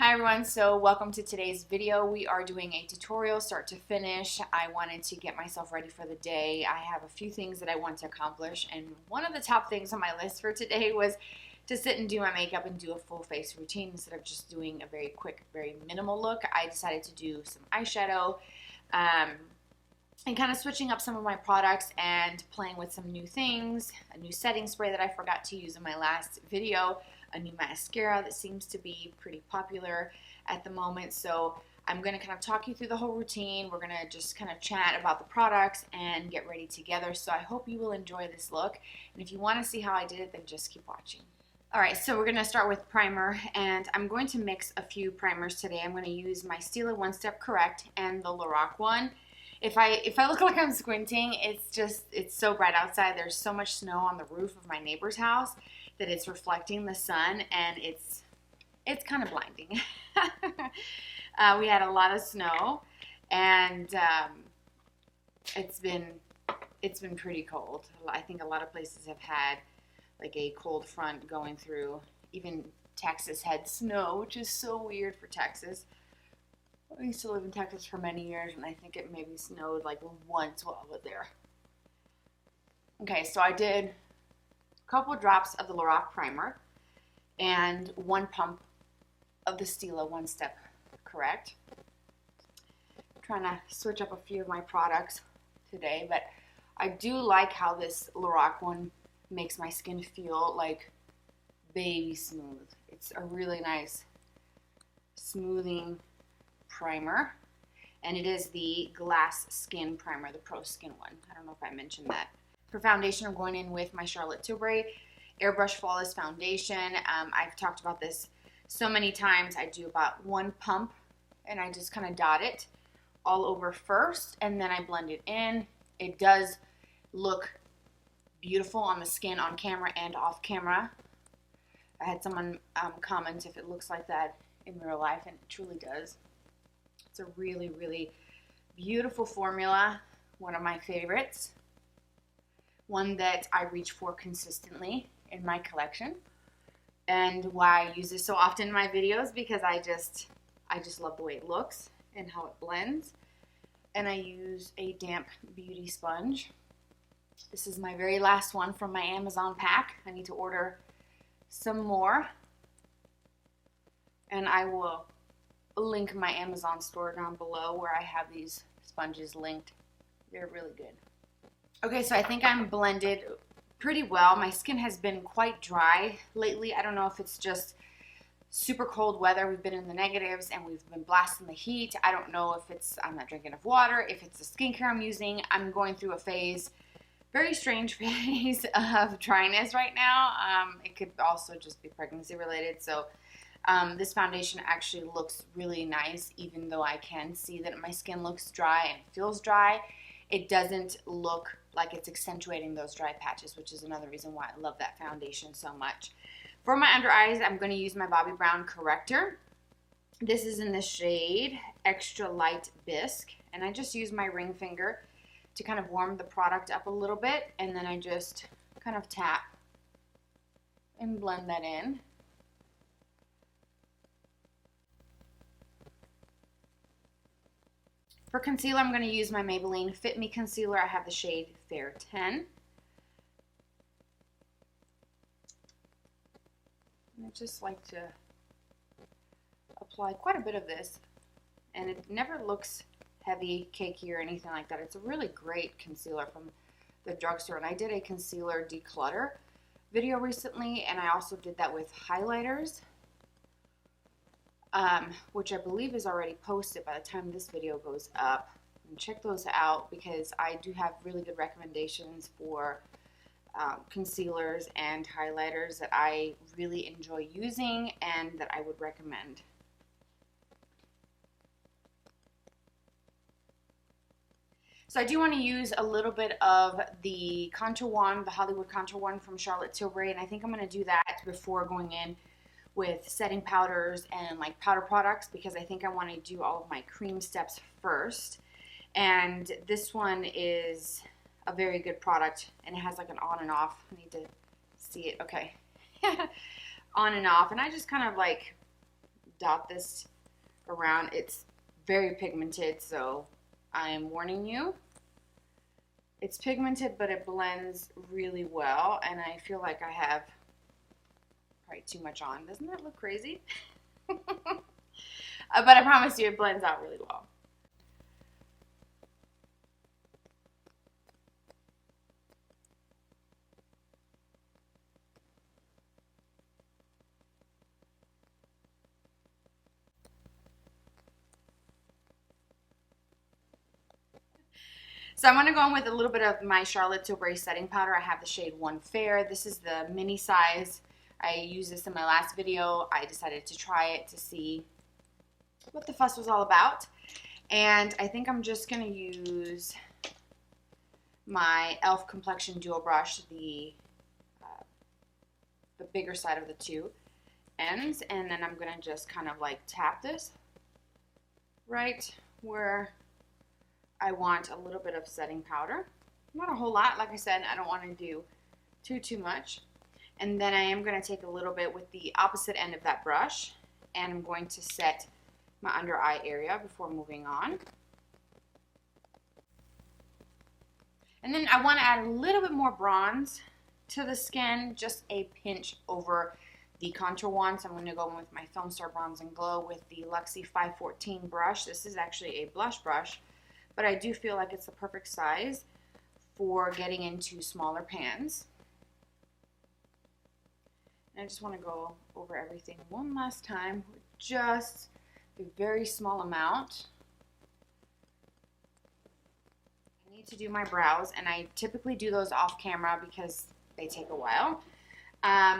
Hi everyone, so welcome to today's video. We are doing a tutorial start to finish. I wanted to get myself ready for the day. I have a few things that I want to accomplish, and one of the top things on my list for today was to sit and do my makeup and do a full face routine instead of just doing a very quick, very minimal look. I decided to do some eyeshadow and kind of switching up some of my products and playing with some new things, a new setting spray that I forgot to use in my last video, a new mascara that seems to be pretty popular at the moment. So I'm going to kind of talk you through the whole routine. We're going to just kind of chat about the products and get ready together. So I hope you will enjoy this look. And if you want to see how I did it, then just keep watching. Alright, so we're going to start with primer, and I'm going to mix a few primers today. I'm going to use my Stila One Step Correct and the LORAC one. If I look like I'm squinting, it's so bright outside. There's so much snow on the roof of my neighbor's house that it's reflecting the sun, and it's kind of blinding. We had a lot of snow, and it's been pretty cold. I think a lot of places have had like a cold front going through. Even Texas had snow, which is so weird for Texas. I used to live in Texas for many years, and I think it maybe snowed like once while I was there. Okay, so I did a couple drops of the LORAC primer and one pump of the Stila One Step Correct. I'm trying to switch up a few of my products today, but I do like how this LORAC one makes my skin feel like baby smooth. It's a really nice smoothing primer, and it is the Glass Skin Primer, the Pro Skin one. I don't know if I mentioned that. For foundation, I'm going in with my Charlotte Tilbury Airbrush Flawless Foundation. I've talked about this so many times. I do about one pump, and I just kind of dot it all over first, and then I blend it in. It does look beautiful on the skin on camera and off camera. I had someone comment if it looks like that in real life, and it truly does. It's a really, really beautiful formula, one of my favorites, one that I reach for consistently in my collection, and why I use this so often in my videos, because I just love the way it looks and how it blends. And I use a damp beauty sponge. This is my very last one from my Amazon pack. I need to order some more, and I will link my Amazon store down below where I have these sponges linked. They're really good. Okay, so I think I'm blended pretty well. My skin has been quite dry lately. I don't know if it's just super cold weather. We've been in the negatives and we've been blasting the heat. I don't know if it's I'm not drinking enough water, if it's the skincare I'm using. I'm going through a phase, very strange phase of dryness right now. It could also just be pregnancy related. So this foundation actually looks really nice, even though I can see that my skin looks dry and feels dry. It doesn't look like it's accentuating those dry patches, which is another reason why I love that foundation so much. For my under eyes, I'm going to use my Bobbi Brown Corrector. This is in the shade Extra Light Bisque, and I just use my ring finger to kind of warm the product up a little bit, and then I just kind of tap and blend that in. For concealer, I'm going to use my Maybelline Fit Me Concealer. I have the shade Fair 10. And I just like to apply quite a bit of this, and it never looks heavy, cakey, or anything like that. It's a really great concealer from the drugstore, and I did a concealer declutter video recently, and I also did that with highlighters, which I believe is already posted by the time this video goes up. And check those out, because I do have really good recommendations for concealers and highlighters that I really enjoy using and that I would recommend. So I do want to use a little bit of the contour wand, the Hollywood contour wand from Charlotte Tilbury, and I think I'm going to do that before going in with setting powders and like powder products, because I think I want to do all of my cream steps first. And this one is a very good product, and it has like an on and off. I need to see it. Okay. On and off, and I just kind of like dot this around. It's very pigmented, so I am warning you. It's pigmented, but it blends really well, and I feel like I have probably too much on. Doesn't that look crazy? But I promise you it blends out really well. So I'm going to go in with a little bit of my Charlotte Tilbury setting powder. I have the shade 1 Fair. This is the mini size. I used this in my last video. I decided to try it to see what the fuss was all about. And I think I'm just going to use my e.l.f. Complexion Duo Brush, the bigger side of the two ends. And then I'm going to just kind of like tap this right where I want a little bit of setting powder. Not a whole lot. Like I said, I don't want to do too much. And then I am going to take a little bit with the opposite end of that brush, and I'm going to set my under eye area before moving on. And then I want to add a little bit more bronze to the skin, just a pinch over the contour one. So I'm going to go in with my Film Star Bronze and Glow with the Luxie 514 brush. This is actually a blush brush, but I do feel like it's the perfect size for getting into smaller pans. And I just want to go over everything one last time with just a very small amount. I need to do my brows, and I typically do those off camera because they take a while.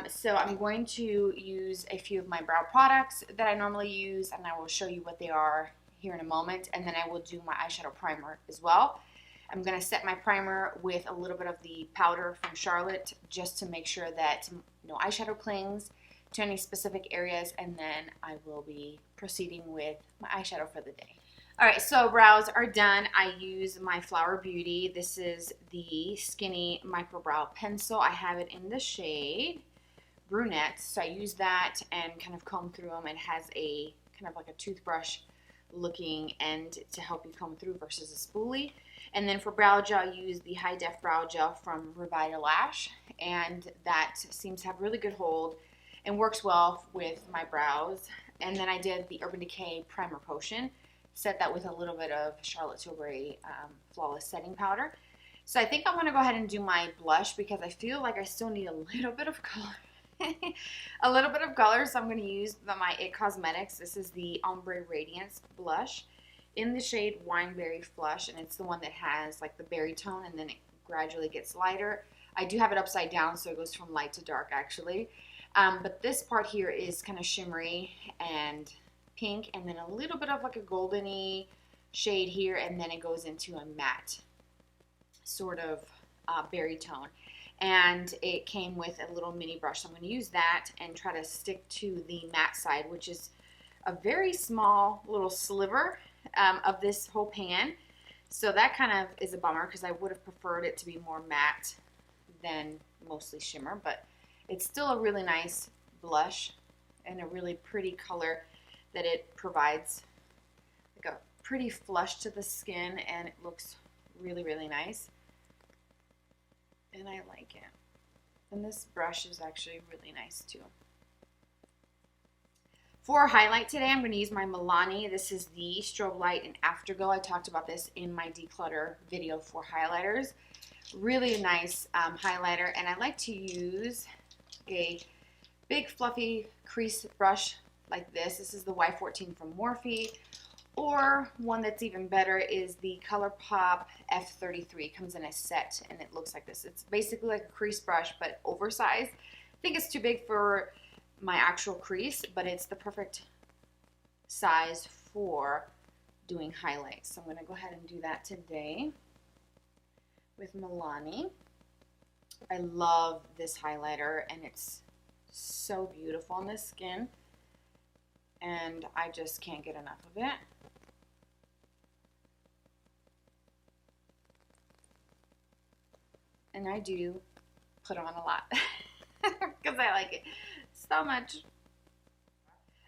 So I'm going to use a few of my brow products that I normally use, and I will show you what they are here in a moment, and then I will do my eyeshadow primer as well. I'm going to set my primer with a little bit of the powder from Charlotte just to make sure that no eyeshadow clings to any specific areas, and then I will be proceeding with my eyeshadow for the day. Alright, so brows are done. I use my Flower Beauty. This is the Skinny Micro Brow Pencil. I have it in the shade Brunette, so I use that and kind of comb through them. It has a kind of like a toothbrush looking end to help you comb through versus a spoolie. And then for brow gel, I use the High Def Brow Gel from Revita Lash, and that seems to have really good hold and works well with my brows. And then I did the Urban Decay Primer Potion, set that with a little bit of Charlotte Tilbury Flawless Setting Powder. So I think I'm going to go ahead and do my blush because I feel like I still need a little bit of color. A little bit of color, so I'm going to use my KAB Cosmetics. This is the Ombre Radiance blush in the shade Wineberry Flush, and it's the one that has like the berry tone, and then it gradually gets lighter. I do have it upside down, so it goes from light to dark actually. But this part here is kind of shimmery and pink, and then a little bit of like a goldeny shade here, and then it goes into a matte sort of berry tone. And it came with a little mini brush, so I'm going to use that and try to stick to the matte side, which is a very small little sliver of this whole pan. So that kind of is a bummer because I would have preferred it to be more matte than mostly shimmer, but it's still a really nice blush and a really pretty color that it provides, like a pretty flush to the skin, and it looks really, really nice. And I like it. And this brush is actually really nice too. For highlight today, I'm going to use my Milani. This is the Strobelight and Afterglow. I talked about this in my declutter video for highlighters. Really nice highlighter, and I like to use a big fluffy crease brush like this. This is the Y14 from Morphe, or one that's even better is the ColourPop F33. It comes in a set, and it looks like this. It's basically like a crease brush, but oversized. I think it's too big for my actual crease, but it's the perfect size for doing highlights. So I'm going to go ahead and do that today with Milani. I love this highlighter, and it's so beautiful on the skin, and I just can't get enough of it. And I do put on a lot because I like it so much.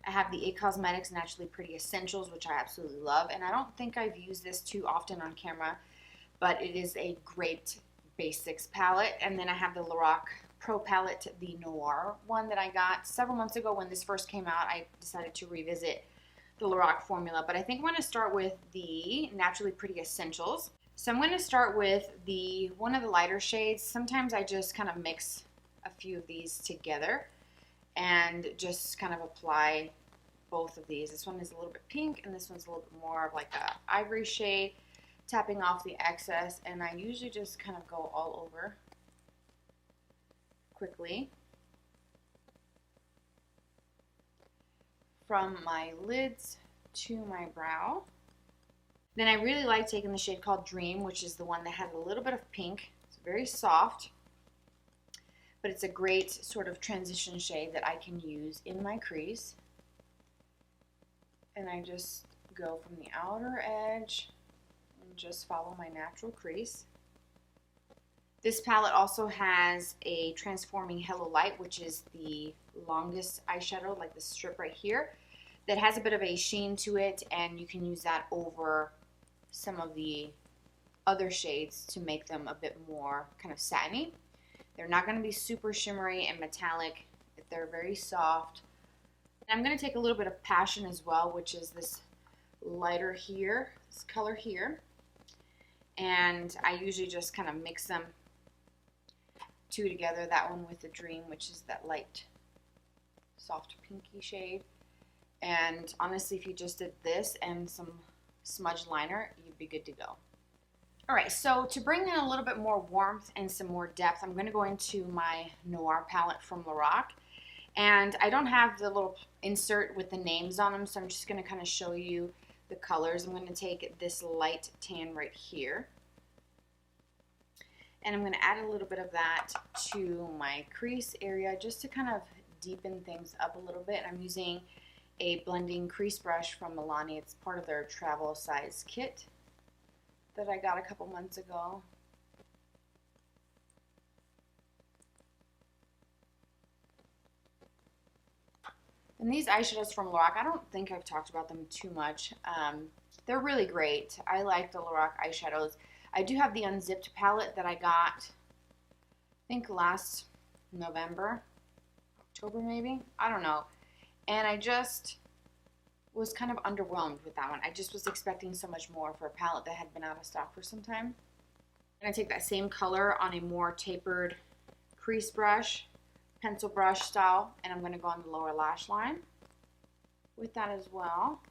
I have the KAB Cosmetics Naturally Pretty Essentials, which I absolutely love. And I don't think I've used this too often on camera, but it is a great basics palette. And then I have the LORAC Pro Palette, the Noir one that I got several months ago when this first came out. I decided to revisit the LORAC formula, but I think I'm going to start with the Naturally Pretty Essentials. So I'm going to start with one of the lighter shades. Sometimes I just kind of mix a few of these together and just kind of apply both of these. This one is a little bit pink and this one's a little bit more of like a ivory shade, tapping off the excess, and I usually just kind of go all over quickly from my lids to my brow. Then I really like taking the shade called Dream, which is the one that has a little bit of pink. It's very soft, but it's a great sort of transition shade that I can use in my crease. And I just go from the outer edge and just follow my natural crease. This palette also has a Transforming Hello Light, which is the longest eyeshadow, like the strip right here, that has a bit of a sheen to it, and you can use that over some of the other shades to make them a bit more kind of satiny. They're not going to be super shimmery and metallic. They're very soft. And I'm going to take a little bit of Passion as well, which is this lighter here, this color here. And I usually just kind of mix them two together, that one with the Dream, which is that light, soft pinky shade. And honestly, if you just did this and some smudge liner, you'd be good to go. Alright, so to bring in a little bit more warmth and some more depth, I'm going to go into my Noir palette from LORAC. And I don't have the little insert with the names on them, so I'm just going to kind of show you the colors. I'm going to take this light tan right here, and I'm going to add a little bit of that to my crease area just to kind of deepen things up a little bit. I'm using a blending crease brush from Milani. It's part of their travel size kit that I got a couple months ago. And these eyeshadows from LORAC, I don't think I've talked about them too much. They're really great. I like the LORAC eyeshadows. I do have the unzipped palette that I got, I think last November, October maybe, I don't know. And I just was kind of underwhelmed with that one. I just was expecting so much more for a palette that had been out of stock for some time. And I take that same color on a more tapered crease brush, pencil brush style, and I'm going to go on the lower lash line with that as well.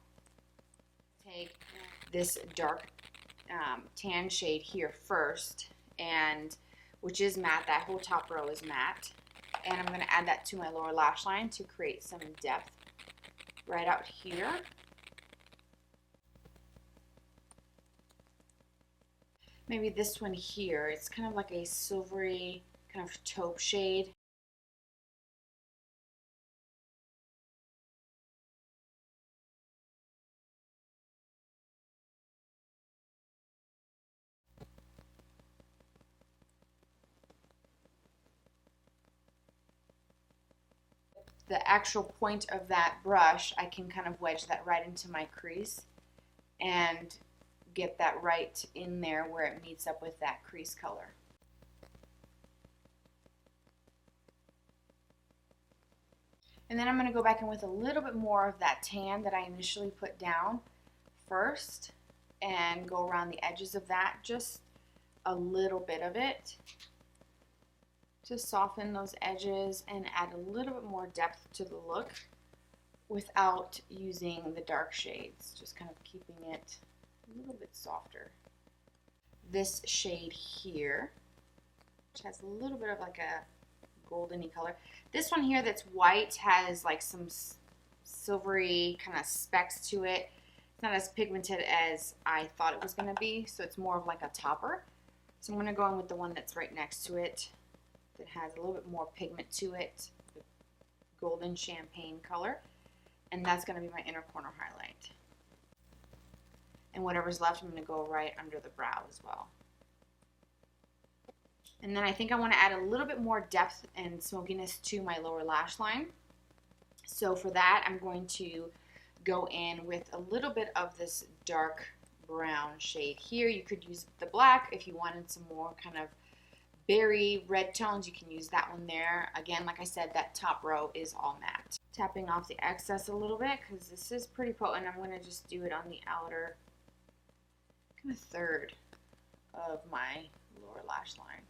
Take this dark tan shade here first, and which is matte. That whole top row is matte, and I'm going to add that to my lower lash line to create some depth right out here. Maybe this one here, it's kind of like a silvery kind of taupe shade. The actual point of that brush, I can kind of wedge that right into my crease and get that right in there where it meets up with that crease color. And then I'm going to go back in with a little bit more of that tan that I initially put down first and go around the edges of that, just a little bit of it, to soften those edges and add a little bit more depth to the look without using the dark shades, just kind of keeping it a little bit softer. This shade here, which has a little bit of like a goldeny color. This one here that's white has like some silvery kind of specks to it. It's not as pigmented as I thought it was going to be, so it's more of like a topper. So I'm going to go in with the one that's right next to it that has a little bit more pigment to it, the golden champagne color, and that's going to be my inner corner highlight. And whatever's left, I'm going to go right under the brow as well. And then I think I want to add a little bit more depth and smokiness to my lower lash line. So for that, I'm going to go in with a little bit of this dark brown shade here. You could use the black if you wanted some more kind of berry red tones. You can use that one there. Again, like I said, that top row is all matte. Tapping off the excess a little bit because this is pretty potent. I'm going to just do it on the outer kind of third of my lower lash line.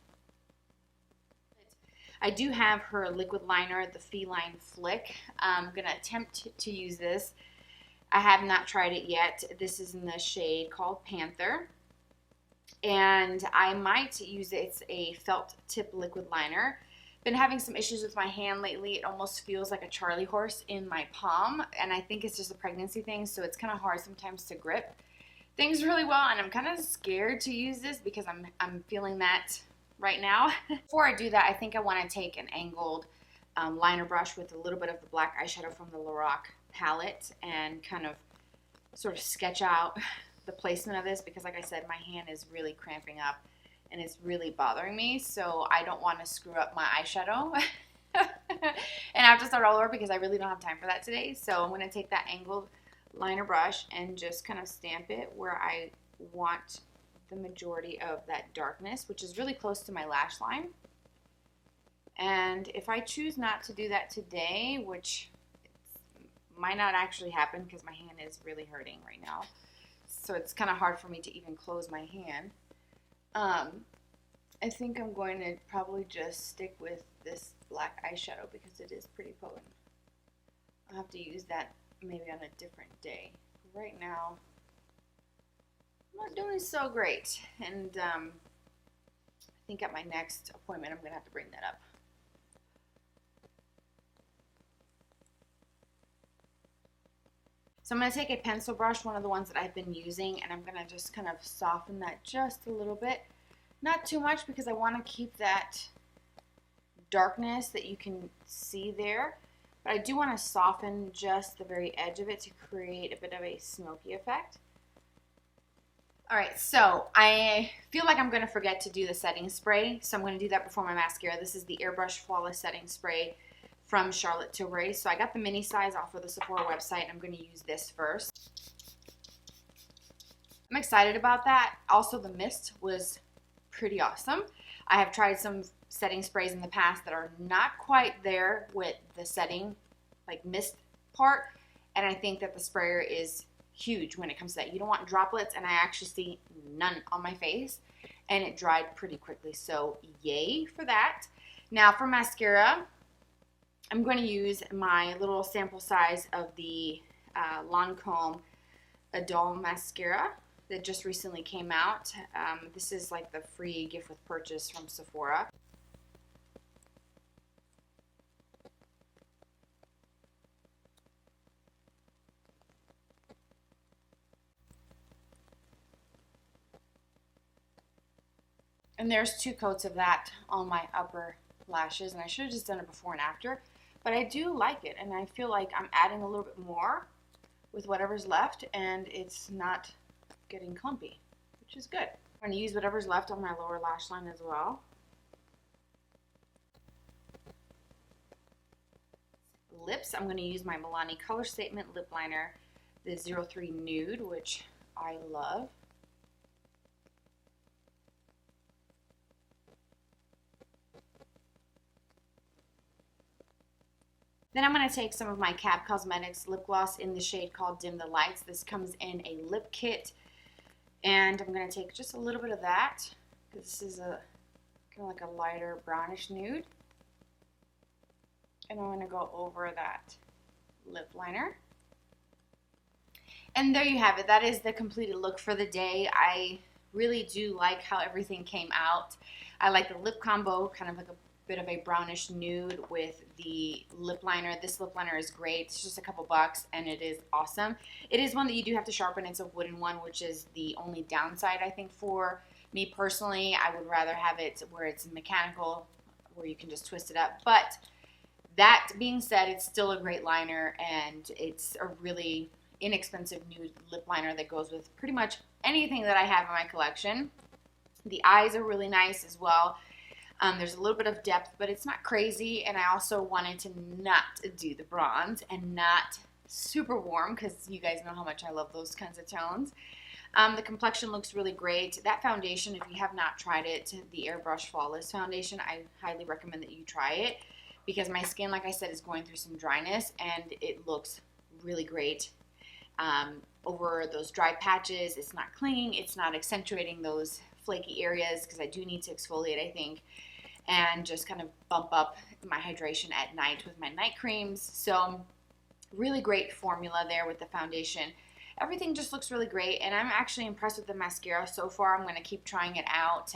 I do have her liquid liner, the Feline Flick. I'm going to attempt to use this. I have not tried it yet. This is in the shade called Panther. And I might use it. It's a felt tip liquid liner. Been having some issues with my hand lately. It almost feels like a Charlie horse in my palm. And I think it's just a pregnancy thing, so it's kind of hard sometimes to grip things really well. And I'm kind of scared to use this because I'm feeling that right now. Before I do that, I think I want to take an angled liner brush with a little bit of the black eyeshadow from the LORAC palette and kind of sort of sketch out the placement of this, because like I said, my hand is really cramping up and it's really bothering me, so I don't want to screw up my eyeshadow and I have to start all over because I really don't have time for that today. So I'm going to take that angled liner brush and just kind of stamp it where I want the majority of that darkness, which is really close to my lash line. And if I choose not to do that today, which might not actually happen because my hand is really hurting right now, so it's kind of hard for me to even close my hand, I think I'm going to probably just stick with this black eyeshadow because it is pretty potent. I'll have to use that maybe on a different day. Right now, I'm not doing so great, and I think at my next appointment I'm going to have to bring that up. So I'm going to take a pencil brush, one of the ones that I've been using, and I'm going to just kind of soften that just a little bit. Not too much because I want to keep that darkness that you can see there, but I do want to soften just the very edge of it to create a bit of a smoky effect. Alright, so I feel like I'm going to forget to do the setting spray, so I'm going to do that before my mascara. This is the Airbrush Flawless Setting Spray from Charlotte Tilbury. So I got the mini size off of the Sephora website, and I'm going to use this first. I'm excited about that. Also, the mist was pretty awesome. I have tried some setting sprays in the past that are not quite there with the setting, like mist part, and I think that the sprayer is huge when it comes to that. You don't want droplets, and I actually see none on my face, and it dried pretty quickly, so yay for that. Now for mascara, I'm going to use my little sample size of the Lancome Idole mascara that just recently came out. This is like the free gift with purchase from Sephora. And there's 2 coats of that on my upper lashes, and I should have just done it before and after, but I do like it, and I feel like I'm adding a little bit more with whatever's left, and it's not getting clumpy, which is good. I'm going to use whatever's left on my lower lash line as well. Lips, I'm going to use my Milani Color Statement Lip Liner, the 03 Nude, which I love. Then I'm going to take some of my KAB Cosmetics Lip Gloss in the shade called Dim the Lights. This comes in a lip kit, and I'm going to take just a little bit of that, because this is a kind of like a lighter brownish nude. And I'm going to go over that lip liner. And there you have it. That is the completed look for the day. I really do like how everything came out. I like the lip combo, kind of like a bit of a brownish nude with the lip liner. This lip liner is great. It's just a couple bucks and it is awesome. It is one that you do have to sharpen. It's a wooden one, which is the only downside, I think, for me personally. I would rather have it where it's mechanical, where you can just twist it up. But that being said, it's still a great liner, and it's a really inexpensive nude lip liner that goes with pretty much anything that I have in my collection. The eyes are really nice as well. There's a little bit of depth, but it's not crazy. And I also wanted to not do the bronze and not super warm, because you guys know how much I love those kinds of tones. The complexion looks really great. That foundation, if you have not tried it, the Airbrush Flawless Foundation, I highly recommend that you try it, because my skin, like I said, is going through some dryness, and it looks really great. Over those dry patches, it's not clinging, it's not accentuating those flaky areas, because I do need to exfoliate, I think, and just kind of bump up my hydration at night with my night creams. So really great formula there with the foundation. Everything just looks really great, and I'm actually impressed with the mascara so far. I'm going to keep trying it out.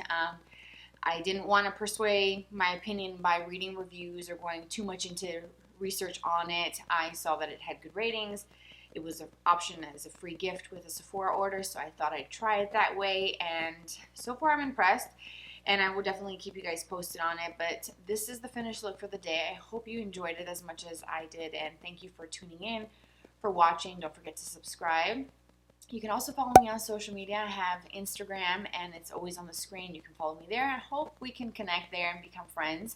I didn't want to persuade my opinion by reading reviews or going too much into research on it. I saw that it had good ratings. It was an option as a free gift with a Sephora order, so I thought I'd try it that way, and so far I'm impressed, and I will definitely keep you guys posted on it. But this is the finished look for the day. I hope you enjoyed it as much as I did, and thank you for tuning in, for watching. Don't forget to subscribe. You can also follow me on social media. I have Instagram, and it's always on the screen. You can follow me there. I hope we can connect there and become friends,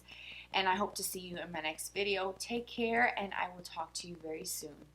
and I hope to see you in my next video. Take care, and I will talk to you very soon.